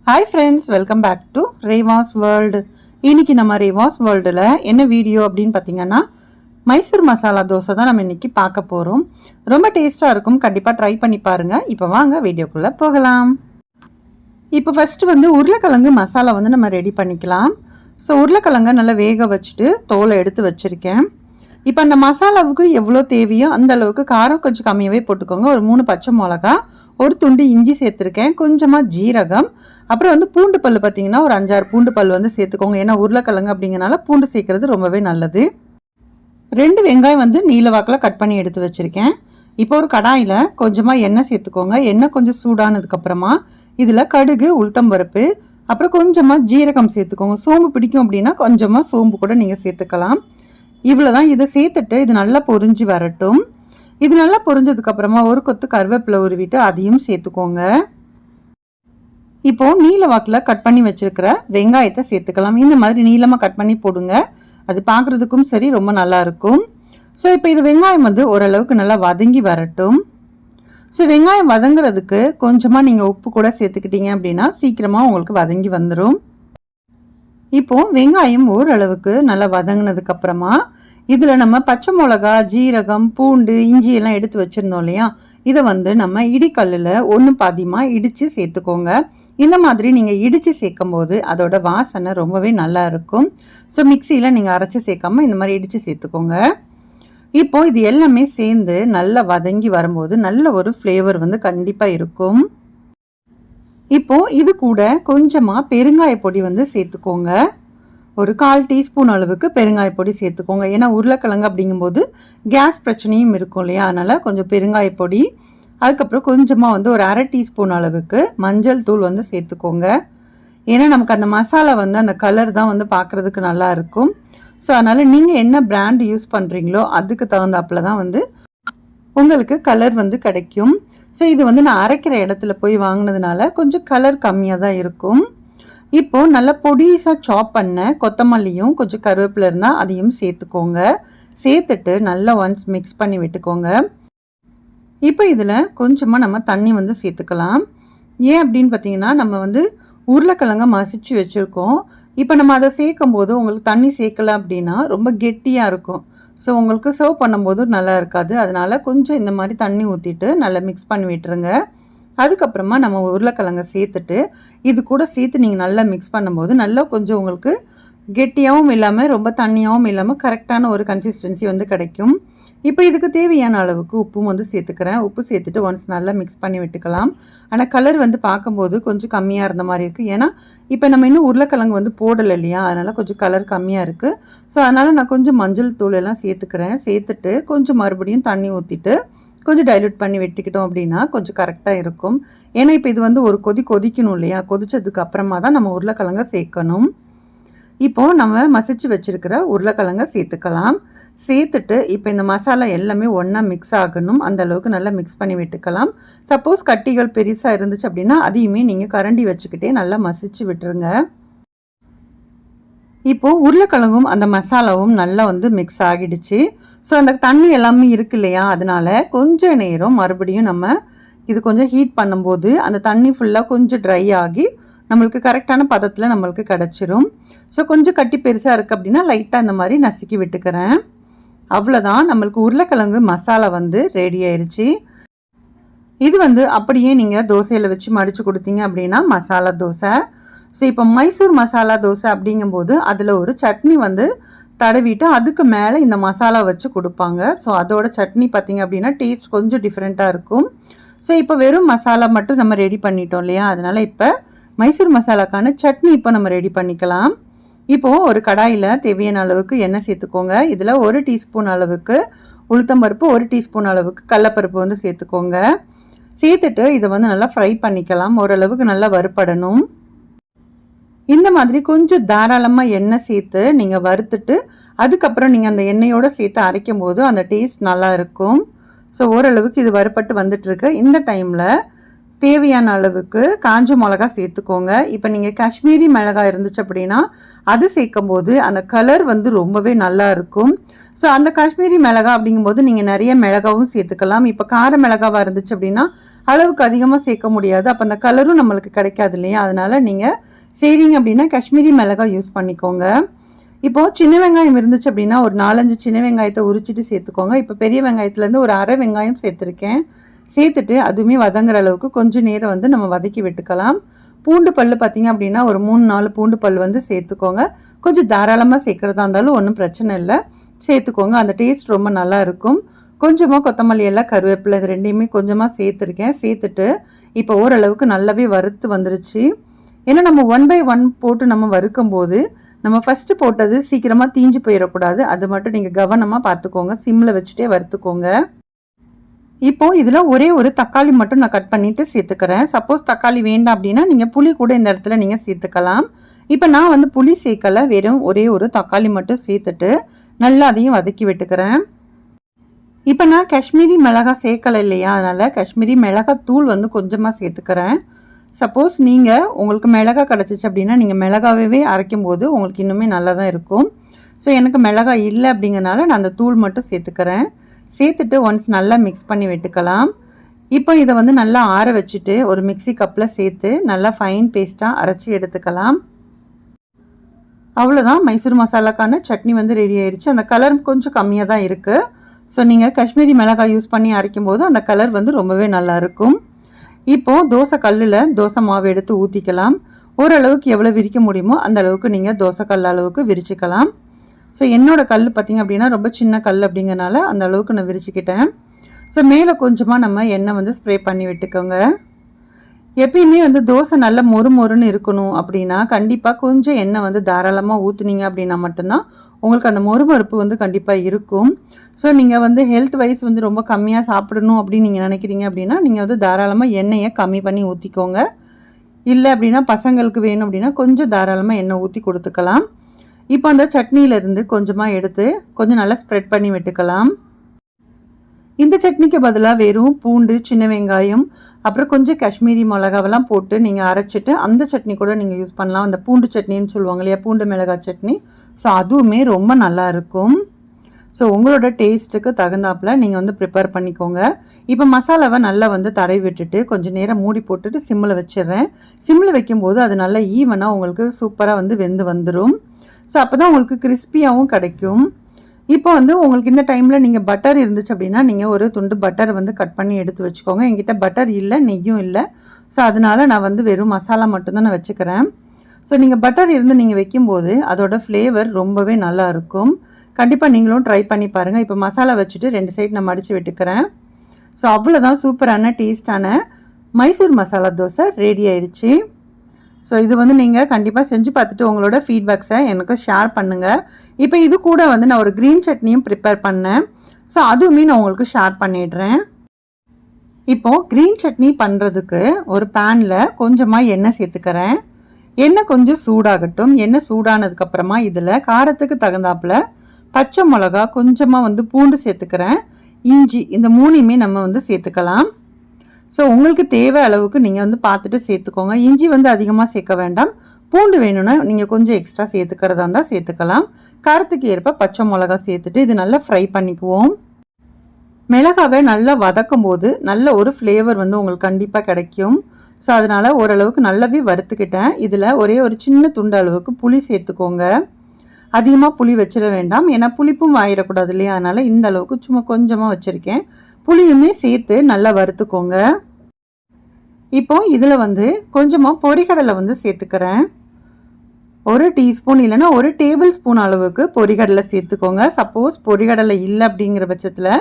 Hi friends, welcome back to Reva's world. இன்னைக்கு நம்ம ரேவாஸ் வேர்ல்டில் என்ன வீடியோ அப்படின்னு பார்த்தீங்கன்னா, மைசூர் மசாலா தோசை தான் நம்ம இன்னைக்கு பார்க்க போகிறோம். ரொம்ப டேஸ்ட்டாக இருக்கும், கண்டிப்பாக ட்ரை பண்ணி பாருங்கள். இப்போ வாங்க வீடியோக்குள்ளே போகலாம். இப்போ ஃபஸ்ட்டு உருளைக்கிழங்கு மசாலா நம்ம ரெடி பண்ணிக்கலாம். ஸோ உருளைக்கிழங்கை நல்லா வேக வச்சுட்டு தோலை எடுத்து வச்சுருக்கேன். இப்போ அந்த மசாலாவுக்கு எவ்வளோ தேவையோ அந்த அளவுக்கு காரம் கொஞ்சம் கம்மியாகவே போட்டுக்கோங்க. ஒரு 3 பச்சை மிளகா, ஒரு துண்டு இஞ்சி சேர்த்துருக்கேன், கொஞ்சமாக ஜீரகம், அப்புறம் பூண்டு பல் பார்த்தீங்கன்னா ஒரு 5-6 பூண்டு பல் சேர்த்துக்கோங்க. ஏன்னா உருளைக்கிழங்கு அப்படிங்கிறனால பூண்டு சேர்க்கறது ரொம்பவே நல்லது. 2 வெங்காயம் நீல வாக்கில் கட் பண்ணி எடுத்து வச்சுருக்கேன். இப்போ ஒரு கடாயில் கொஞ்சமாக எண்ணெய் சேர்த்துக்கோங்க. எண்ணெய் கொஞ்சம் சூடானதுக்கப்புறமா இதில் கடுகு, உளுத்தம்பருப்பு, அப்புறம் கொஞ்சமாக ஜீரகம் சேர்த்துக்கோங்க. சோம்பு பிடிக்கும் அப்படின்னா கொஞ்சமாக சோம்பு கூட நீங்கள் சேர்த்துக்கலாம். இவ்வளோதான். இதை சேர்த்துட்டு இது நல்லா பொரிஞ்சு வரட்டும். இது நல்லா பொரிஞ்சதுக்கப்புறமா ஒரு கொத்து கருவேப்பிலை உருவிட்டு அதையும் சேர்த்துக்கோங்க. இப்போ நீல வாக்கில் கட் பண்ணி வச்சிருக்கிற வெங்காயத்தை சேர்த்துக்கலாம். இந்த மாதிரி நீளமாக கட் பண்ணி போடுங்க, அது பார்க்குறதுக்கும் சரி ரொம்ப நல்லா இருக்கும். ஸோ இப்போ இது வெங்காயம் ஓரளவுக்கு நல்லா வதங்கி வரட்டும். ஸோ வெங்காயம் வதங்குறதுக்கு கொஞ்சமாக நீங்கள் உப்பு கூட சேர்த்துக்கிட்டீங்க அப்படின்னா சீக்கிரமாக உங்களுக்கு வதங்கி வந்துடும். இப்போ வெங்காயம் ஓரளவுக்கு நல்லா வதங்கினதுக்கு அப்புறமா இதில் நம்ம பச்சை மிளகா, ஜீரகம், பூண்டு, இஞ்சி எல்லாம் எடுத்து வச்சிருந்தோம் இல்லையா, இதை நம்ம இடிக்கல்லில் 1 பாதியமாக இடித்து சேர்த்துக்கோங்க. இந்த மாதிரி நீங்கள் இடித்து சேர்க்கும் போது அதோட வாசனை ரொம்பவே நல்லா இருக்கும். ஸோ மிக்சியில் நீங்கள் அரைச்சி சேர்க்காம இந்த மாதிரி இடித்து சேர்த்துக்கோங்க. இப்போ இது எல்லாமே சேர்ந்து நல்லா வதங்கி வரும்போது நல்ல ஒரு ஃப்ளேவர் கண்டிப்பாக இருக்கும். இப்போ இது கூட கொஞ்சமாக பெருங்காய பொடி சேர்த்துக்கோங்க. ஒரு 1/4 டீஸ்பூன் அளவுக்கு பெருங்காய பொடி சேர்த்துக்கோங்க. ஏன்னா உருளைக்கிழங்கு அப்படிங்கும்போது கேஸ் பிரச்சனையும் இருக்கும் இல்லையா, அதனால் கொஞ்சம் பெருங்காய பொடி, அதுக்கப்புறம் கொஞ்சமாக ஒரு 1/2 டீஸ்பூன் அளவுக்கு மஞ்சள் தூள் சேர்த்துக்கோங்க. ஏன்னா நமக்கு அந்த மசாலா அந்த கலர் தான் பார்க்குறதுக்கு நல்லா இருக்கும். ஸோ அதனால் நீங்கள் என்ன பிராண்ட் யூஸ் பண்ணுறீங்களோ அதுக்கு தகுந்தாப்புல தான் உங்களுக்கு கலர் கிடைக்கும். ஸோ இது நான் அரைக்கிற இடத்துல போய் வாங்கினதுனால கொஞ்சம் கலர் கம்மியாக தான் இருக்கும். இப்போது நல்லா பொடிசாக சாப் பண்ண கொத்தமல்லியும் கொஞ்சம் கருவேப்பிலை இருந்தால் அதையும் சேர்த்துக்கோங்க. சேர்த்துட்டு நல்லா ஒன்ஸ் மிக்ஸ் பண்ணி விட்டுக்கோங்க. இப்போ இதில் கொஞ்சமாக நம்ம தண்ணி சேர்த்துக்கலாம். ஏன் அப்படின்னு பார்த்தீங்கன்னா, நம்ம உருளைக்கிழங்க மசிச்சு வச்சுருக்கோம். இப்போ நம்ம அதை சேர்க்கும் போது உங்களுக்கு தண்ணி சேர்க்கலை அப்படின்னா ரொம்ப கெட்டியாக இருக்கும். ஸோ உங்களுக்கு சர்வ் பண்ணும்போது நல்லா இருக்காது. அதனால் கொஞ்சம் இந்த மாதிரி தண்ணி ஊற்றிட்டு நல்லா மிக்ஸ் பண்ணி விட்டுருங்க. அதுக்கப்புறமா நம்ம உருளைக்கிழங்க சேர்த்துட்டு இது கூட சேர்த்து நீங்கள் நல்லா மிக்ஸ் பண்ணும்போது நல்லா கொஞ்சம் உங்களுக்கு கெட்டியாகவும் இல்லாமல் ரொம்ப தண்ணியாகவும் இல்லாமல் கரெக்டான ஒரு கன்சிஸ்டன்சி கிடைக்கும். இப்போ இதுக்கு தேவையான அளவுக்கு உப்பும் சேர்த்துக்கிறேன். உப்பு சேர்த்துட்டு ஒன்ஸ் நல்லா மிக்ஸ் பண்ணி விட்டுக்கலாம். ஆனால் கலர் பார்க்கும்போது கொஞ்சம் கம்மியாக இருந்த மாதிரி இருக்குது. ஏன்னா இப்போ நம்ம இன்னும் உருளைக்கிழங்கு போடலை இல்லையா, அதனால் கொஞ்சம் கலர் கம்மியாக இருக்குது. ஸோ அதனால் நான் கொஞ்சம் மஞ்சள் தூள் எல்லாம் சேர்த்துக்கிறேன். சேர்த்துட்டு கொஞ்சம் மறுபடியும் தண்ணி ஊற்றிட்டு கொஞ்சம் டைல்யூட் பண்ணி வெட்டிக்கிட்டோம் அப்படின்னா கொஞ்சம் கரெக்டாக இருக்கும். ஏன்னா இப்போ இது ஒரு கொதிக்கணும் இல்லையா, கொதிச்சதுக்கு அப்புறமா தான் நம்ம உருளைக்கிழங்க சேர்க்கணும். இப்போது நம்ம மசிச்சு வச்சுருக்கிற உருளைக்கிழங்க சேர்த்துக்கலாம். சேர்த்துட்டு இப்போ இந்த மசாலா எல்லாமே ஒன்றா மிக்ஸ் ஆகணும். அந்த அளவுக்கு நல்லா மிக்ஸ் பண்ணி விட்டுக்கலாம். சப்போஸ் கட்டிகள் பெருசாக இருந்துச்சு அப்படின்னா அதையுமே நீங்கள் கரண்டி வச்சுக்கிட்டே நல்லா மசிச்சு விட்டுருங்க. இப்போது உருளைக்கிழங்கும் அந்த மசாலாவும் நல்லா மிக்ஸ் ஆகிடுச்சு. ஸோ அந்த தண்ணி எல்லாமே இருக்கு இல்லையா, அதனால கொஞ்சம் நேரம் மறுபடியும் நம்ம இது கொஞ்சம் ஹீட் பண்ணும்போது அந்த தண்ணி ஃபுல்லாக கொஞ்சம் ட்ரை ஆகி நம்மளுக்கு கரெக்டான பதத்தில் நம்மளுக்கு கிடச்சிரும். ஸோ கொஞ்சம் கட்டி பெருசாக இருக்குது அப்படின்னா லைட்டாக இந்த மாதிரி நசுக்கி விட்டுக்கிறேன். அவ்வளோதான், நம்மளுக்கு உருளைக்கிழங்கு மசாலா ரெடி ஆயிடுச்சு. இது அப்படியே நீங்கள் தோசையில் வச்சு மடித்து கொடுத்தீங்க அப்படின்னா மசாலா தோசை. ஸோ இப்போ மைசூர் மசாலா தோசை அப்படிங்கும்போது அதில் ஒரு சட்னி தடவிட்டு அதுக்கு மேலே இந்த மசாலா வச்சு கொடுப்பாங்க. ஸோ அதோட சட்னி பார்த்திங்க அப்படின்னா டேஸ்ட் கொஞ்சம் டிஃப்ரெண்ட்டாக இருக்கும். ஸோ இப்போ வெறும் மசாலா மட்டும் நம்ம ரெடி பண்ணிட்டோம் இல்லையா, அதனால் இப்போ மைசூர் மசாலாக்கான சட்னி இப்போ நம்ம ரெடி பண்ணிக்கலாம். இப்போது ஒரு கடாயில் தேவையான அளவுக்கு எண்ணெய் சேர்த்துக்கோங்க. இதில் 1 டீஸ்பூன் அளவுக்கு உளுத்தம்பருப்பு, 1 டீஸ்பூன் அளவுக்கு கடலப்பருப்பு சேர்த்துக்கோங்க. சேர்த்துட்டு இதை நல்லா ஃப்ரை பண்ணிக்கலாம். ஓரளவுக்கு நல்லா வறுப்படணும். இந்த மாதிரி கொஞ்சம் தாராளமாக எண்ணெய் சேர்த்து நீங்கள் வறுத்துட்டு அதுக்கப்புறம் நீங்கள் அந்த எண்ணெயோடு சேர்த்து அரைக்கும் போது அந்த டேஸ்ட் நல்லா இருக்கும். ஸோ ஓரளவுக்கு இது வறுப்பட்டு வந்துட்டுருக்கு. இந்த டைமில் தேவையான அளவுக்கு காஞ்ச மிளகா சேர்த்துக்கோங்க. இப்போ நீங்கள் காஷ்மீரி மிளகாய் இருந்துச்சு அப்படின்னா அது சேர்க்கும் போது அந்த கலர் ரொம்பவே நல்லா இருக்கும். ஸோ அந்த காஷ்மீரி மிளகாய் அப்படிங்கும்போது நீங்கள் நிறைய மிளகாவும் சேர்த்துக்கலாம். இப்போ கார மிளகாவாக இருந்துச்சு அப்படின்னா அளவுக்கு அதிகமாக சேர்க்க முடியாது. அப்போ அந்த கலரும் நம்மளுக்கு கிடைக்காது இல்லையா? அதனால் நீங்கள் செய்கிறீங்க அப்படின்னா காஷ்மீரி மிளகாய் யூஸ் பண்ணிக்கோங்க. இப்போது சின்ன வெங்காயம் இருந்துச்சு அப்படின்னா ஒரு 4-5 சின்ன வெங்காயத்தை உரிச்சிட்டு சேர்த்துக்கோங்க. இப்போ பெரிய வெங்காயத்துலேருந்து ஒரு அரை வெங்காயம் சேர்த்துருக்கேன். சேர்த்துட்டு அதுவுமே வதங்குற அளவுக்கு கொஞ்சம் நேரம் வந்து நம்ம வதக்கி விட்டுக்கலாம். பூண்டு பல் பார்த்திங்க அப்படின்னா ஒரு 3-4 பூண்டு பல் வந்து சேர்த்துக்கோங்க. கொஞ்சம் தாராளமாக சேர்க்குறதா இருந்தாலும் ஒன்றும் பிரச்சனை இல்லை, சேர்த்துக்கோங்க. அந்த டேஸ்ட் ரொம்ப நல்லா இருக்கும். கொஞ்சமாக கொத்தமல்லி எல்லாம் கருவேப்பிலை இது ரெண்டையுமே கொஞ்சமாக சேர்த்துருக்கேன். சேர்த்துட்டு இப்போ ஓரளவுக்கு நல்லாவே வறுத்து வந்துருச்சு. ஏன்னா நம்ம 1 by 1 போட்டு நம்ம வறுக்கும்போது நம்ம ஃபஸ்ட்டு போட்டது சீக்கிரமாக தீஞ்சு போயிடக்கூடாது. அது மட்டும் நீங்கள் கவனமாக பார்த்துக்கோங்க. சிம்மில் வச்சுட்டே வறுத்துக்கோங்க. இப்போது இதில் ஒரே ஒரு தக்காளி மட்டும் நான் கட் பண்ணிவிட்டு சேர்த்துக்கிறேன். சப்போஸ் தக்காளி வேண்டாம் அப்படின்னா நீங்கள் புளி கூட இந்த இடத்துல நீங்கள் சேர்த்துக்கலாம். இப்போ நான் வந்து புளி சேர்க்கலை, வெறும் ஒரே ஒரு தக்காளி மட்டும் சேர்த்துட்டு நல்லா அதையும் வதக்கி விட்டுக்கிறேன். இப்போ நான் காஷ்மீரி மிளகாய் சேர்க்கலை இல்லையா? அதனால் காஷ்மீரி மிளகாய் தூள் வந்து கொஞ்சமாக சேர்த்துக்கிறேன். சப்போஸ் நீங்கள் உங்களுக்கு மிளகாய் கிடச்சிச்சு அப்படின்னா நீங்கள் மிளகாவே அரைக்கும் போது உங்களுக்கு இன்னுமே நல்லா தான் இருக்கும். ஸோ எனக்கு மிளகாய் இல்லை அப்படிங்கிறனால நான் அந்த தூள் மட்டும் சேர்த்துக்கிறேன். சேர்த்துட்டு ஒன்ஸ் நல்லா மிக்ஸ் பண்ணி விட்டுக்கலாம். இப்போ இதை வந்து நல்லா ஆற வச்சுட்டு ஒரு மிக்ஸி கப்பில் சேர்த்து நல்லா ஃபைன் பேஸ்ட்டாக அரைச்சி எடுத்துக்கலாம். அவ்வளோதான், மைசூர் மசாலாக்கான சட்னி வந்து ரெடி ஆயிடுச்சு. அந்த கலர் கொஞ்சம் கம்மியாக தான் இருக்குது. ஸோ நீங்கள் காஷ்மீரி மிளகாய் யூஸ் பண்ணி அரைக்கும் போது அந்த கலர் வந்து ரொம்பவே நல்லாயிருக்கும். இப்போது தோசை கல்லில் தோசை மாவு எடுத்து ஊற்றிக்கலாம். ஓரளவுக்கு எவ்வளோ விரிக்க முடியுமோ அந்த அளவுக்கு நீங்கள் தோசை கல் அளவுக்கு விரிச்சிக்கலாம். ஸோ என்னோடய கல் பார்த்திங்க அப்படின்னா ரொம்ப சின்ன கல் அப்படிங்கிறனால அந்த அளவுக்கு நான் விரிச்சிக்கிட்டேன். ஸோ மேலே கொஞ்சமாக நம்ம எண்ணெய் வந்து ஸ்ப்ரே பண்ணி விட்டுக்கோங்க. எப்பயுமே வந்து தோசை நல்லா மொறு மொறுன்னு இருக்கணும் அப்படின்னா கண்டிப்பாக கொஞ்சம் எண்ணெய் வந்து தாராளமாக ஊற்றுனீங்க அப்படின்னா மட்டும்தான் உங்களுக்கு அந்த மொறுமொறுப்பு வந்து கண்டிப்பாக இருக்கும். ஸோ நீங்கள் வந்து ஹெல்த் வைஸ் வந்து ரொம்ப கம்மியாக சாப்பிடணும் அப்படின்னு நீங்கள் நினைக்கிறீங்க அப்படின்னா நீங்கள் வந்து தாராளமாக எண்ணெயை கம்மி பண்ணி ஊற்றிக்கோங்க. இல்லை அப்படின்னா பசங்களுக்கு வேணும் அப்படின்னா கொஞ்சம் தாராளமாக எண்ணெய் ஊற்றி கொடுத்துக்கலாம். இப்போ அந்த சட்னியிலேருந்து கொஞ்சமாக எடுத்து கொஞ்சம் நல்லா ஸ்ப்ரெட் பண்ணி விட்டுக்கலாம். இந்த சட்னிக்கு பதிலாக வெறும் பூண்டு, சின்ன வெங்காயம், அப்புறம் கொஞ்சம் காஷ்மீரி மிளகாவெல்லாம் போட்டு நீங்கள் அரைச்சிட்டு அந்த சட்னி கூட நீங்கள் யூஸ் பண்ணலாம். அந்த பூண்டு சட்னின்னு சொல்லுவாங்க இல்லையா, பூண்டு மிளகாய் சட்னி. ஸோ அதுவுமே ரொம்ப நல்லா இருக்கும். ஸோ உங்களோட டேஸ்ட்டுக்கு தகுந்தாப்பில் நீங்கள் வந்து ப்ரிப்பேர் பண்ணிக்கோங்க. இப்போ மசாலாவை நல்லா வந்து தடவி விட்டுட்டு கொஞ்சம் நேரம் மூடி போட்டுட்டு சிம்மில் வச்சிடுறேன். சிம்மில் வைக்கும்போது அது நல்லா ஈவனாக உங்களுக்கு சூப்பராக வந்து வெந்து வந்துடும். ஸோ அப்போ தான் உங்களுக்கு கிறிஸ்பியாகவும் கிடைக்கும். இப்போ வந்து உங்களுக்கு இந்த டைமில் நீங்கள் பட்டர் இருந்துச்சு அப்படின்னா நீங்கள் ஒரு துண்டு பட்டரை வந்து கட் பண்ணி எடுத்து வச்சுக்கோங்க. என்கிட்ட பட்டர் இல்லை, நெய்யும் இல்லை. ஸோ அதனால் நான் வந்து வெறும் மசாலா மட்டும்தான் நான் வச்சுக்கிறேன். ஸோ நீங்கள் பட்டர் இருந்து நீங்கள் வைக்கும்போது அதோட ஃப்ளேவர் ரொம்பவே நல்லா இருக்கும். கண்டிப்பாக நீங்களும் ட்ரை பண்ணி பாருங்கள். இப்போ மசாலா வச்சுட்டு 2 சைடு நான் மடித்து விட்டுக்கிறேன். ஸோ அவ்வளோதான், சூப்பரான டேஸ்டான மைசூர் மசாலா தோசை ரெடி ஆயிடுச்சு. ஸோ இது வந்து நீங்கள் கண்டிப்பாக செஞ்சு பார்த்துட்டு உங்களோட ஃபீட்பேக்ஸை எனக்கு ஷேர் பண்ணுங்கள். இப்போ இது கூட வந்து நான் ஒரு க்ரீன் சட்னியும் ப்ரிப்பேர் பண்ணேன். ஸோ அதுவுமே நான் உங்களுக்கு ஷேர் பண்ணிடுறேன். இப்போது க்ரீன் சட்னி பண்ணுறதுக்கு ஒரு பேனில் கொஞ்சமாக எண்ணெய் சேர்த்துக்கிறேன். எண்ணெய் கொஞ்சம் சூடாகட்டும். எண்ணெய் சூடானதுக்கப்புறமா இதில் காரத்துக்கு தகுந்தாப்பில் பச்சை மிளகா, கொஞ்சமாக வந்து பூண்டு சேர்த்துக்கிறேன், இஞ்சி, இந்த 3யுமே நம்ம வந்து சேர்த்துக்கலாம். ஸோ உங்களுக்கு தேவை அளவுக்கு நீங்கள் வந்து பார்த்துட்டு சேர்த்துக்கோங்க. இஞ்சி வந்து அதிகமாக சேர்க்க வேண்டாம். பூண்டு வேணும்னா நீங்கள் கொஞ்சம் எக்ஸ்ட்ரா சேர்த்துக்கிறதா இருந்தால் சேர்த்துக்கலாம். காரத்துக்கு ஏற்ப பச்சை மிளகா சேர்த்துட்டு இது நல்லா ஃப்ரை பண்ணிக்குவோம். மிளகாவை நல்லா வதக்கும் போது நல்ல ஒரு ஃப்ளேவர் வந்து உங்களுக்கு கண்டிப்பாக கிடைக்கும். ஸோ அதனால் ஓரளவுக்கு நல்லாவே வறுத்துக்கிட்டேன். இதில் ஒரே ஒரு சின்ன துண்டு அளவுக்கு புளி சேர்த்துக்கோங்க. அதிகமாக புளி வச்சிட வேண்டாம், ஏன்னா புளிப்பும் ஆயிடக்கூடாது இல்லையா? அதனால் இந்த அளவுக்கு சும்மா கொஞ்சமாக வச்சுருக்கேன். புளியுமே சேர்த்து நல்லா வறுத்துக்கோங்க. இப்போ இதில் வந்து கொஞ்சமாக பொரிகடலை வந்து சேர்த்துக்கிறேன். 1 டீஸ்பூன் இல்லைன்னா 1 டேபிள் ஸ்பூன் அளவுக்கு பொரிகடலை சேர்த்துக்கோங்க. சப்போஸ் பொரிகடலை இல்லை அப்படிங்கிற பட்சத்தில்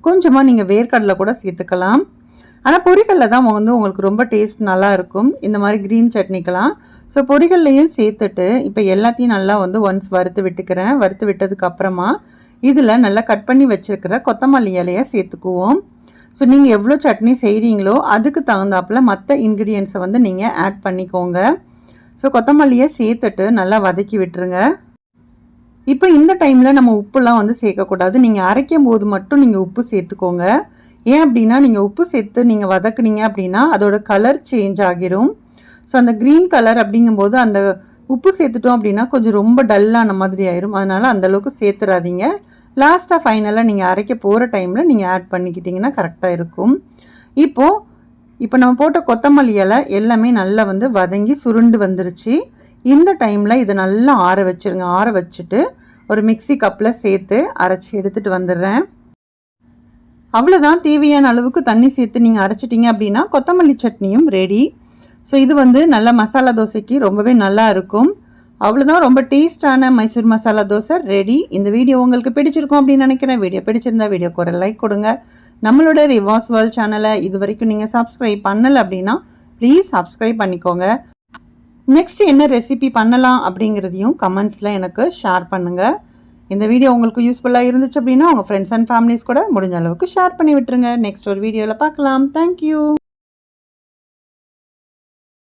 கொஞ்சமாக நீங்கள் வேர்க்கடலை கூட சேர்த்துக்கலாம். ஆனால் பொரிகடலை தான் வந்து உங்களுக்கு ரொம்ப டேஸ்ட் நல்லா இருக்கும் இந்த மாதிரி க்ரீன் சட்னிக்கெலாம். ஸோ பொரிகடலையும் சேர்த்துட்டு இப்போ எல்லாத்தையும் நல்லா வந்து ஒன்ஸ் வறுத்து விட்டுக்கிறேன். வறுத்து விட்டதுக்கு அப்புறமா இதில் நல்லா கட் பண்ணி வச்சுருக்கிற கொத்தமல்லி இலையை சேர்த்துக்குவோம். ஸோ நீங்கள் எவ்வளோ சட்னி செய்கிறீங்களோ அதுக்கு தகுந்தாப்பில் மற்ற இன்க்ரீடியன்ஸை வந்து நீங்கள் ஆட் பண்ணிக்கோங்க. ஸோ கொத்தமல்லியை சேர்த்துட்டு நல்லா வதக்கி விட்டுருங்க. இப்போ இந்த டைமில் நம்ம உப்புலாம் வந்து சேர்க்கக்கூடாது. நீங்கள் அரைக்கும் போது மட்டும் நீங்கள் உப்பு சேர்த்துக்கோங்க. ஏன் அப்படின்னா நீங்கள் உப்பு சேர்த்து நீங்கள் வதக்குனீங்க அப்படின்னா அதோட கலர் சேஞ்ச் ஆகிரும். ஸோ அந்த க்ரீன் கலர் அப்படிங்கும்போது அந்த உப்பு சேர்த்துட்டோம் அப்படின்னா கொஞ்சம் ரொம்ப டல்லான மாதிரி ஆயிரும். அதனால் அந்தளவுக்கு சேர்த்துறாதீங்க. லாஸ்ட்டாக ஃபைனலாக நீங்கள் அரைக்க போகிற டைமில் நீங்கள் ஆட் பண்ணிக்கிட்டிங்கன்னா கரெக்டாக இருக்கும். இப்போது இப்போ நம்ம போட்ட கொத்தமல்லி இலை எல்லாமே நல்லா வந்து வதங்கி சுருண்டு வந்துருச்சு. இந்த டைமில் இதை நல்லா ஆற வச்சுருங்க. ஆற வச்சுட்டு ஒரு மிக்சி கப்பில் சேர்த்து அரைச்சி எடுத்துகிட்டு வந்துடுறேன். அவ்வளோதான், தேவையான அளவுக்கு தண்ணி சேர்த்து நீங்கள் அரைச்சிட்டிங்க அப்படின்னா கொத்தமல்லி சட்னியும் ரெடி. ஸோ இது வந்து நல்ல மசாலா தோசைக்கு ரொம்பவே நல்லா இருக்கும். அவ்வளோதான், ரொம்ப டேஸ்டான மைசூர் மசாலா தோசை ரெடி. இந்த வீடியோ உங்களுக்கு பிடிச்சிருக்கும் அப்படின்னு நினைக்கிறேன். வீடியோ பிடிச்சிருந்தா வீடியோக்கு ஒரு லைக் கொடுங்க. நம்மளோட ரிவாஸ் வேர்ல்ட் சேனலை இது வரைக்கும் நீங்கள் சப்ஸ்கிரைப் பண்ணலை அப்படின்னா ப்ளீஸ் சப்ஸ்கிரைப் பண்ணிக்கோங்க. நெக்ஸ்ட் என்ன ரெசிபி பண்ணலாம் அப்படிங்கிறதையும் கமெண்ட்ஸில் எனக்கு ஷேர் பண்ணுங்கள். இந்த வீடியோ உங்களுக்கு யூஸ்ஃபுல்லாக இருந்துச்சு அப்படின்னா உங்கள் ஃப்ரெண்ட்ஸ் அண்ட் ஃபேமிலிஸ் கூட முடிஞ்ச அளவுக்கு ஷேர் பண்ணி விட்டுருங்க. நெக்ஸ்ட் ஒரு வீடியோவில் பார்க்கலாம். தேங்க்யூ.